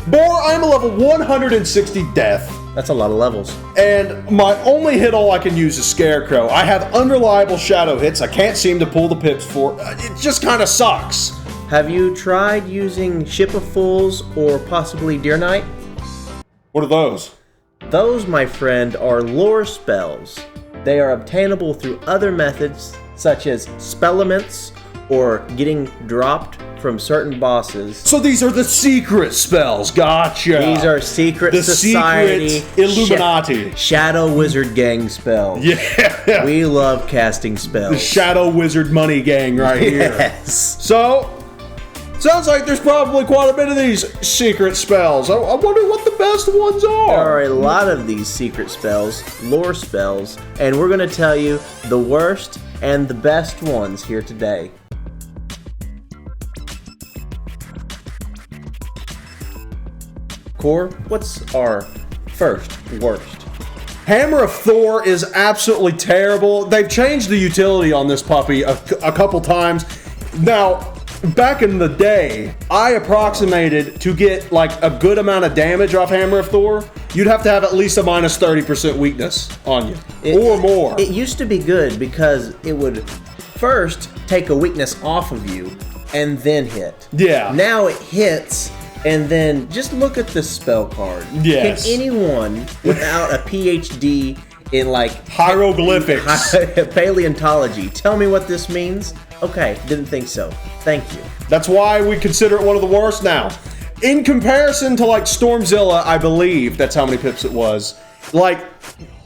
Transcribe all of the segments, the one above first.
Boar, I'm a level 160 death. That's a lot of levels. And my only hit all I can use is Scarecrow. I have unreliable shadow hits. I can't seem to pull the pips for. It just kind of sucks. Have you tried using Ship of Fools or possibly Deer Night? What are those? Those, my friend, are lore spells. They are obtainable through other methods such as spellaments or getting dropped from certain bosses. So these are the secret spells. Gotcha. These are secret the society, secret Illuminati. Shadow Wizard Gang spells. Yeah. We love casting spells. The Shadow Wizard Money Gang right here. Yes. So, sounds like there's probably quite a bit of these secret spells. I wonder what the best ones are. There are a lot of these secret spells, lore spells, and we're going to tell you the worst and the best ones here today. Core, what's our first worst? Hammer of Thor is absolutely terrible. They've changed the utility on this puppy a couple times. Now, back in the day, I approximated to get like a good amount of damage off Hammer of Thor, you'd have to have at least a minus 30% weakness on you, or more. It used to be good because it would first take a weakness off of you and then hit. Yeah. Now it hits. And then just look at this spell card. Yes. Can anyone without a PhD in like hieroglyphics, paleontology, tell me what this means? Okay, didn't think so. Thank you. That's why we consider it one of the worst now. In comparison to like Stormzilla, I believe that's how many pips it was. Like,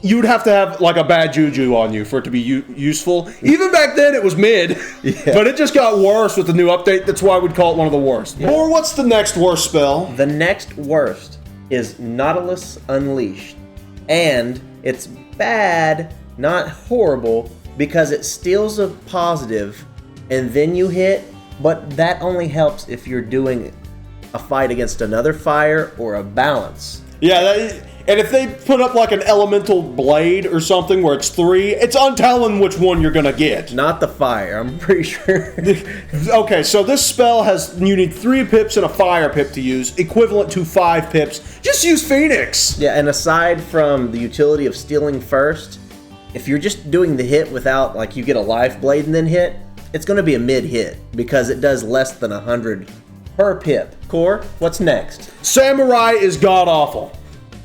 you'd have to have like a bad juju on you for it to be useful. Even back then it was mid, but it just got worse with the new update. That's why we'd call it one of the worst. Yeah. Or what's the next worst spell? The next worst is Nautilus Unleashed. And it's bad, not horrible, because it steals a positive and then you hit, but that only helps if you're doing a fight against another fire or a balance. Yeah, and if they put up like an elemental blade or something where it's 3, it's untelling which one you're gonna get. Not the fire, I'm pretty sure. Okay, so this spell you need 3 pips and a fire pip to use, equivalent to 5 pips. Just use Phoenix! Yeah, and aside from the utility of stealing first, if you're just doing the hit without, like, you get a life blade and then hit, it's gonna be a mid hit, because it does less than 100 per pip. Core, what's next? Samurai is god-awful.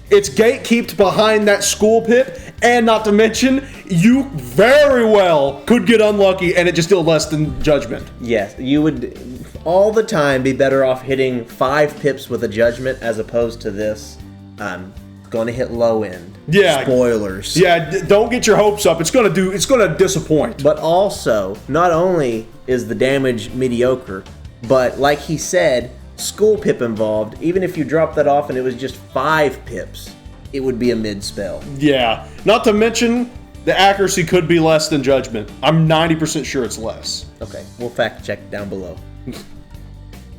It's gatekeeped behind that school pip, and not to mention, you very well could get unlucky and it just deal less than judgment. Yes, you would all the time be better off hitting 5 pips with a judgment as opposed to this. I'm gonna hit low end. Yeah. Spoilers. Yeah, don't get your hopes up. It's gonna disappoint. But also, not only is the damage mediocre, but like he said, school pip involved. Even if you drop that off and it was just 5 pips, it would be a mid spell. Yeah, not to mention the accuracy could be less than judgment. I'm 90% sure it's less. Okay, we'll fact check down below.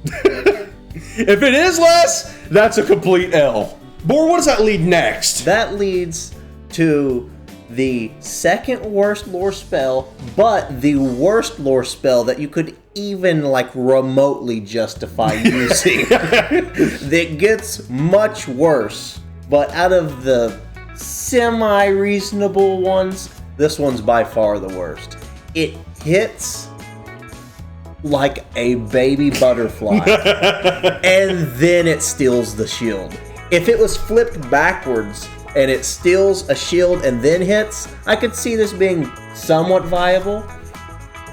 If it is less, that's a complete L. Boar, what does that lead next? That leads to the second worst lore spell, but the worst lore spell that you could even like remotely justify using. That gets much worse, but out of the semi-reasonable ones, this one's by far the worst. It hits like a baby butterfly, and then it steals the shield. If it was flipped backwards and it steals a shield and then hits, I could see this being somewhat viable.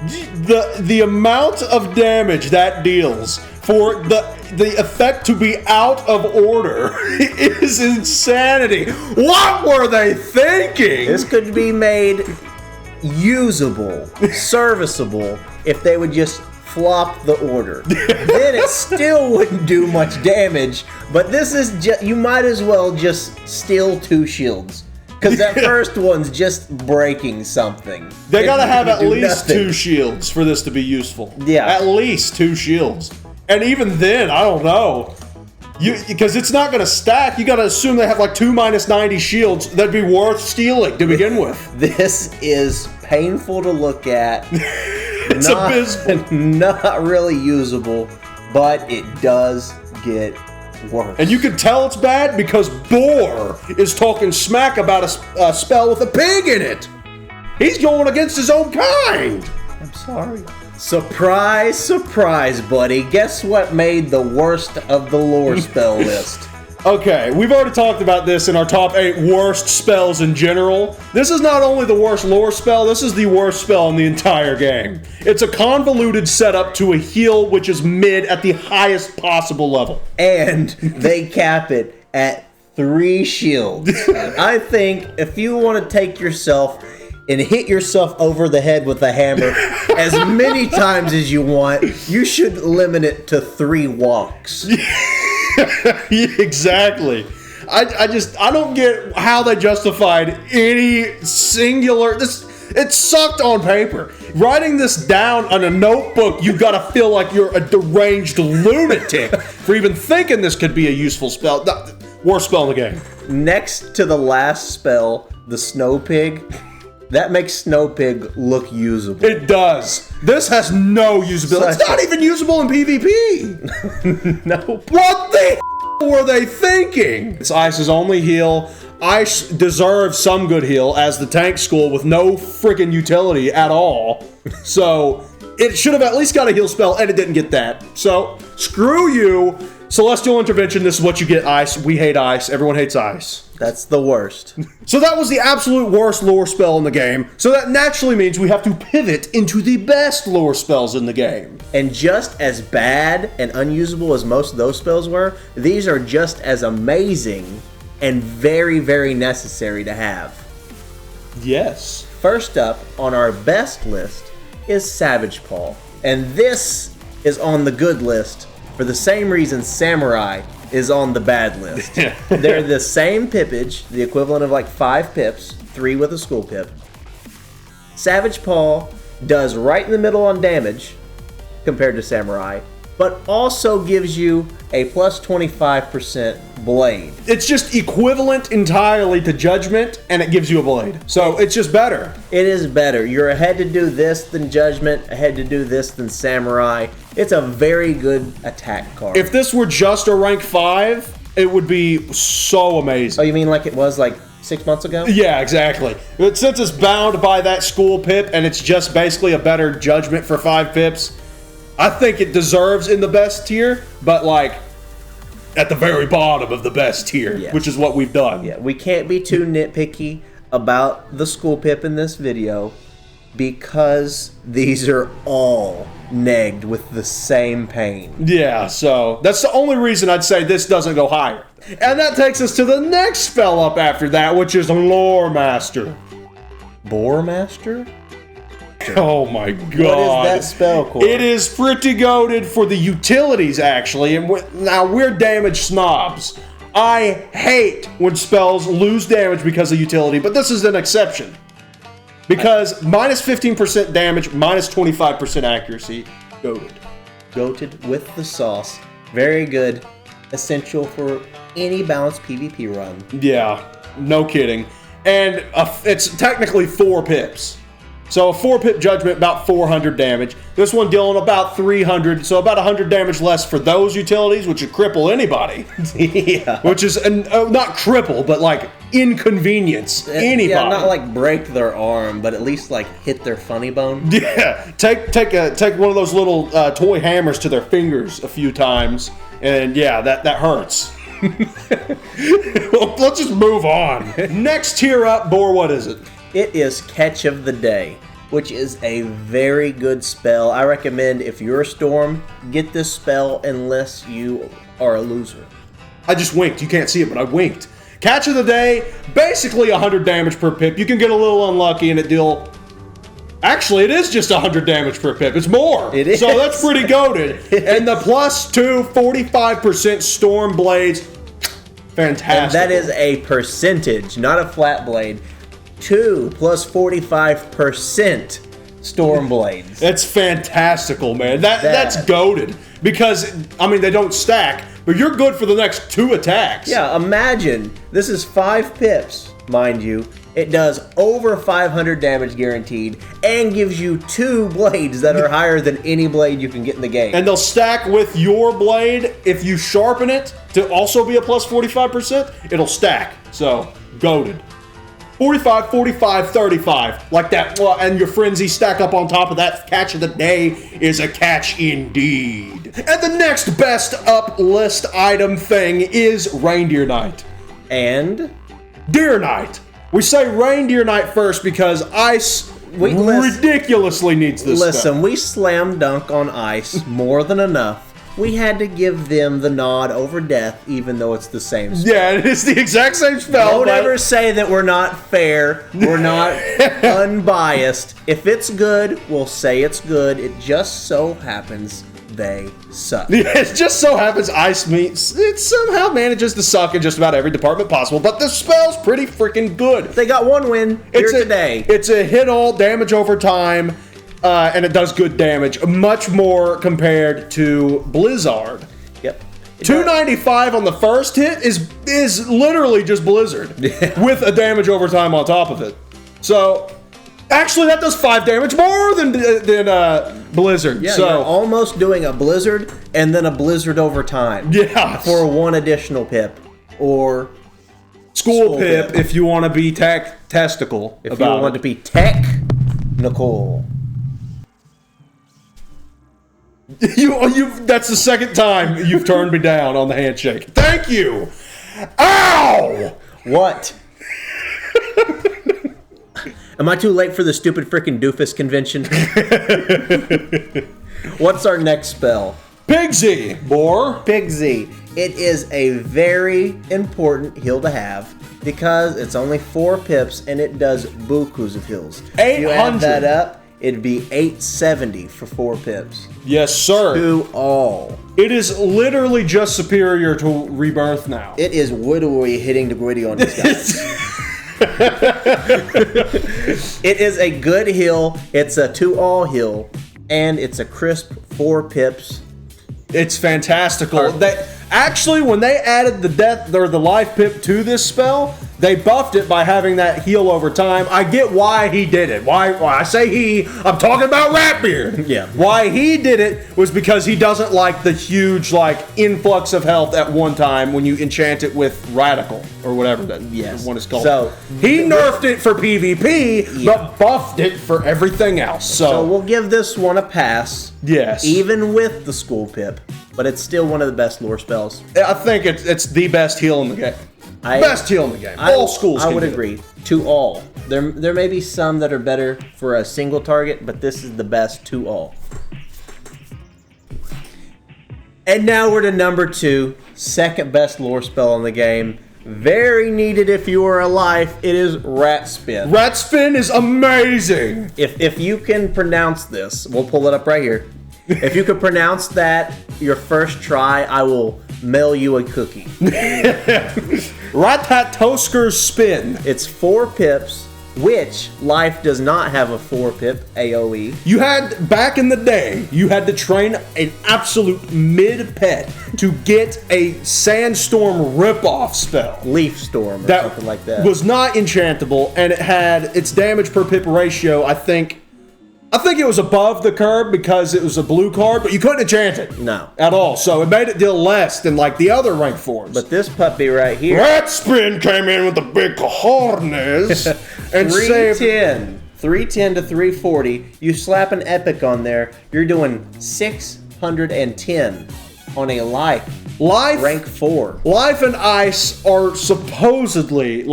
The amount of damage that deals for the effect to be out of order is insanity. What were they thinking? This could be made usable, serviceable, if they would just flop the order. Then it still wouldn't do much damage, but this is just, you might as well just steal 2 shields. Because that first one's just breaking something. They gotta have at least nothing. 2 shields for this to be useful. Yeah. At least 2 shields. And even then, I don't know. Because it's not gonna stack, you gotta assume they have like 2 minus 90 shields that'd be worth stealing to begin with. This is painful to look at. It's abysmal. Not really usable, but it does get worse. And you can tell it's bad because Boar is talking smack about a spell with a pig in it. He's going against his own kind. I'm sorry. Surprise, surprise, buddy. Guess what made the worst of the lore spell list? Okay, we've already talked about this in our top 8 worst spells in general. This is not only the worst lore spell, this is the worst spell in the entire game. It's a convoluted setup to a heal which is mid at the highest possible level. And they cap it at 3 shields. I think if you want to take yourself and hit yourself over the head with a hammer as many times as you want, you should limit it to 3 walks. Exactly. I don't get how they justified any singular. It sucked on paper. Writing this down on a notebook, you gotta feel like you're a deranged lunatic for even thinking this could be a useful spell. Worst spell in the game. Next to the last spell, the Snow Pig, that makes Snow Pig look usable. It does. This has no usability. It's not even usable in PvP. No. What the were they thinking? It's Ice's only heal. Ice deserves some good heal as the tank school with no freaking utility at all. So it should have at least got a heal spell, and it didn't get that. So screw you. Celestial Intervention, this is what you get, Ice. We hate Ice. Everyone hates Ice. That's the worst. So that was the absolute worst lore spell in the game. So that naturally means we have to pivot into the best lore spells in the game. And just as bad and unusable as most of those spells were, these are just as amazing and very, very necessary to have. Yes. First up on our best list is Savage Paw. And this is on the good list for the same reason Samurai is on the bad list. They're the same pippage, the equivalent of like 5 pips, 3 with a school pip. Savage Paw does right in the middle on damage compared to Samurai, but also gives you a plus 25% blade. It's just equivalent entirely to Judgment, and it gives you a blade. So it's just better. It is better. You're ahead to do this than Judgment, ahead to do this than Samurai. It's a very good attack card. If this were just a rank 5, it would be so amazing. Oh, you mean like it was like 6 months ago? Yeah, exactly. But since it's bound by that school pip, and it's just basically a better Judgment for 5 pips, I think it deserves in the best tier, but like at the very bottom of the best tier, Yeah. which is what we've done. Yeah, we can't be too nitpicky about the school pip in this video because these are all negged with the same pain. Yeah, so that's the only reason I'd say this doesn't go higher. And that takes us to the next spell up after that, which is Lore Master. Boar Master? Oh my god. What is that spell called? It is pretty goated for the utilities, actually. And now we're damage snobs. I hate when spells lose damage because of utility, but this is an exception. Because minus 15% damage, minus 25% accuracy, goated. Goated with the sauce. Very good. Essential for any balanced PvP run. Yeah, no kidding. And it's technically 4 pips. So a 4-pip Judgment, about 400 damage. This one dealing about 300, so about 100 damage less for those utilities, which would cripple anybody. Yeah. Which is, not cripple, but like inconvenience anybody. Yeah, not like break their arm, but at least like hit their funny bone. Yeah, take one of those little toy hammers to their fingers a few times, and yeah, that hurts. Well, let's just move on. Next tier up, Boar, what is it? It is Catch of the Day, which is a very good spell. I recommend if you're a Storm, get this spell unless you are a loser. I just winked. You can't see it, but I winked. Catch of the Day, basically 100 damage per pip. You can get a little unlucky and it deal... Actually, it is just 100 damage per pip. It's more. It is. So that's pretty goated. And the plus 2, 45% Storm Blades, fantastic. And that is a percentage, not a flat blade. 2 plus 45% Storm Blades. That's fantastical, man. That's goated. Because, I mean, they don't stack, but you're good for the next 2 attacks. Yeah, imagine, this is 5 pips, mind you, It does over 500 damage guaranteed and gives you 2 blades that are higher than any blade you can get in the game. And they'll stack with your blade. If you sharpen it to also be a plus 45%, it'll stack. So, goated. 45, 45, 35. Like that. Well, and your frenzy stack up on top of that. Catch of the day is a catch indeed. And the next best up list item thing is Reindeer Night. And Deer Night. We say Reindeer Night first because ice ridiculously needs this listen, stuff. we slam dunk on ice more than enough. We had to give them the nod over death, even though it's the same spell. Yeah, it's the exact same spell. Don't ever say that we're not fair, we're not unbiased. If it's good, we'll say it's good. It just so happens they suck. Yeah, it just so happens ice meets. It somehow manages to suck in just about every department possible, but the spell's pretty freaking good. They got one win here today. It's a hit all damage over time. And it does good damage, much more compared to Blizzard. Yep. 295 on the first hit is literally just Blizzard with a damage over time on top of it. So actually, that does 5 damage more than Blizzard. Yeah, so you're almost doing a Blizzard and then a Blizzard over time. Yeah, for 1 additional pip or school pip if you want to be testicle. If you want to be technical. That's the second time you've turned me down on the handshake. Thank you. Ow! What? Am I too late for the stupid freaking doofus convention? What's our next spell? Pigsy Boar. Pigsy. It is a very important heal to have because it's only 4 pips and it does bukus of heals. 800. You add that up, it'd be 870 for 4 pips. Yes, sir. To all. It is literally just superior to Rebirth now. It is literally hitting the gritty on these guys. It is a good heal. It's a 2-all heal, and it's a crisp 4 pips. It's fantastical. Actually, when they added the death or the life pip to this spell, they buffed it by having that heal over time. I get why he did it. Why I say he, I'm talking about Ratbeard. Yeah. Why he did it was because he doesn't like the huge influx of health at one time when you enchant it with Radical or whatever that one is called. So he nerfed it for PvP, but buffed it for everything else. So we'll give this one a pass. Yes. Even with the school pip, but it's still one of the best lore spells. I think it's the best heal in the game. Best heal in the game. All schools I can would do it. agree. To all. There may be some that are better for a single target, but this is the best to all. And now we're to number 2. Second best lore spell in the game. Very needed if you are alive. It is Rat Spin. Rat Spin is amazing. If you can pronounce this, we'll pull it up right here. If you could pronounce that your first try, I will mail you a cookie. Ratatosker's Spin. It's 4 pips, which life does not have a 4 pip AoE. You had, back in the day, you had to train an absolute mid-pet to get a Sandstorm rip-off spell. Leaf Storm or something like that. Was not enchantable, and it had its damage per pip ratio, I think it was above the curve because it was a blue card, but you couldn't enchant it. No. At all. So it made it deal less than the other rank 4s. But this puppy right here. Rat Spin came in with the big cojones and 310 to 340. You slap an epic on there, you're doing 610 on a life rank 4. Life and Ice are supposedly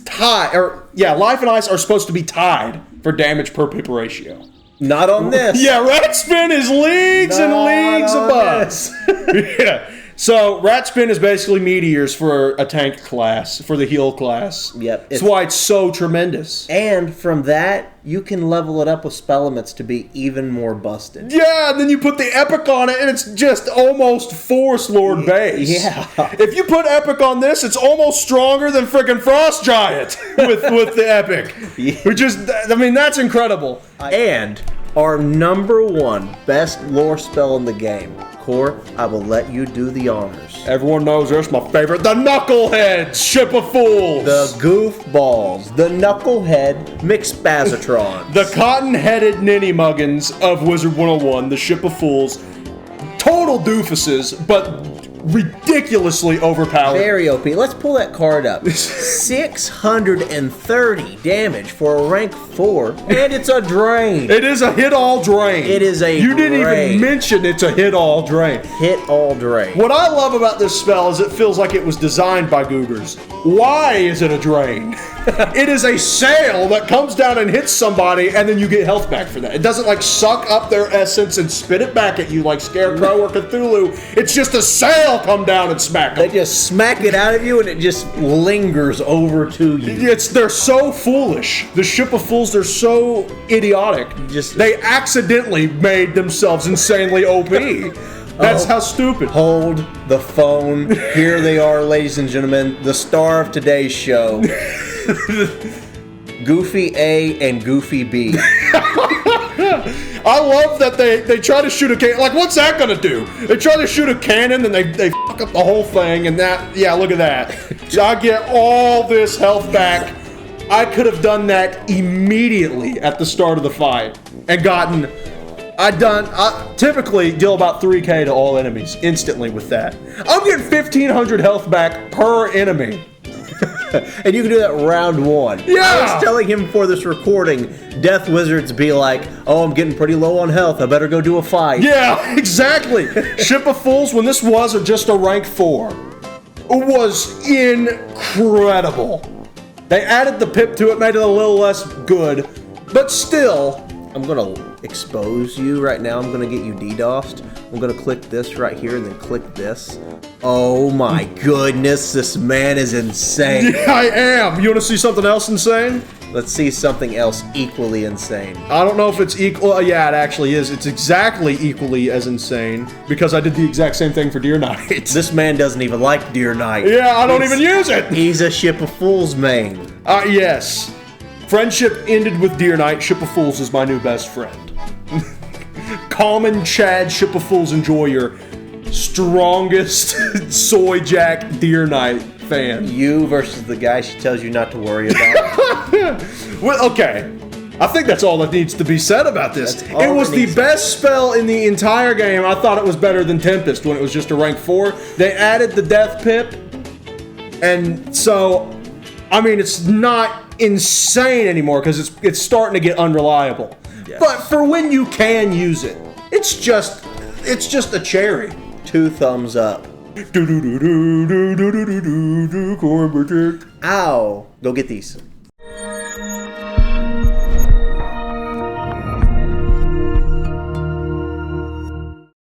tied, Life and Ice are supposed to be tied for damage per pip ratio. Not on this. Yeah, Rat Spin is leagues and leagues above. Yeah. So Rat Spin is basically meteors for a tank class, for the heal class. Yep. That's why it's so tremendous. And from that, you can level it up with spell limits to be even more busted. Yeah, and then you put the Epic on it, and it's just almost Force Lord base. Yeah. If you put Epic on this, it's almost stronger than freaking Frost Giant with the Epic. Yeah. Which is, that's incredible. And our number 1 best lore spell in the game. Core, I will let you do the honors. Everyone knows this. My favorite. The Knuckleheads, Ship of Fools. The Goofballs. The Knucklehead Mixbazatrons. The cotton-headed ninny-muggins of Wizard101, the Ship of Fools. Total doofuses, but ridiculously overpowered. Very OP. Let's pull that card up. 630 damage for a rank 4, and it's a drain. It is a hit-all drain. It is a You didn't drain. even mention it's a hit-all drain. Hit all drain. What I love about this spell is it feels like it was designed by goobers. Why is it a drain? It is a sail that comes down and hits somebody, and then you get health back for that. It doesn't like suck up their essence and spit it back at you like Scarecrow or Cthulhu. It's just a sail come down and smack them. They just smack it out of you, and it just lingers over to you. They're so foolish. The Ship of Fools, they're so idiotic. They accidentally made themselves insanely OP. That's how stupid. Hold the phone. Here they are, ladies and gentlemen. The star of today's show. Goofy A and Goofy B. I love that they try to shoot a cannon. Like, what's that gonna do? They try to shoot a cannon and they fuck up the whole thing. And that, yeah, look at that. I get all this health back. I could have done that immediately at the start of the fight and gotten. I typically deal about 3k to all enemies instantly with that. I'm getting 1,500 health back per enemy. And you can do that round 1. Yeah! I was telling him before this recording, Death Wizards be like, oh, I'm getting pretty low on health, I better go do a fight. Yeah, exactly. Ship of Fools, when this was just a rank 4, was incredible. They added the pip to it, made it a little less good, but still. I'm gonna expose you right now. I'm gonna get you DDoSed. I'm gonna click this right here and then click this. Oh my goodness, this man is insane. Yeah, I am. You want to see something else insane? Let's see something else equally insane. I don't know if it's equal. Yeah, it actually is. It's exactly equally as insane because I did the exact same thing for Deer Night. This man doesn't even like Deer Night. Yeah, I don't even use it. He's a Ship of Fools main. Yes. Friendship ended with Deer Night. Ship of Fools is my new best friend. Common Chad Ship of Fools enjoyer. Strongest Soy Jack Deer Night fan. You versus the guy she tells you not to worry about. Well, okay. I think that's all that needs to be said about this. It was the best spell in the entire game. I thought it was better than Tempest when it was just a rank 4. They added the death pip. And so, I mean, it's not insane anymore because it's starting to get unreliable. Yes. But for when you can use it, it's just a cherry. 2 thumbs up. Ow! Go get these.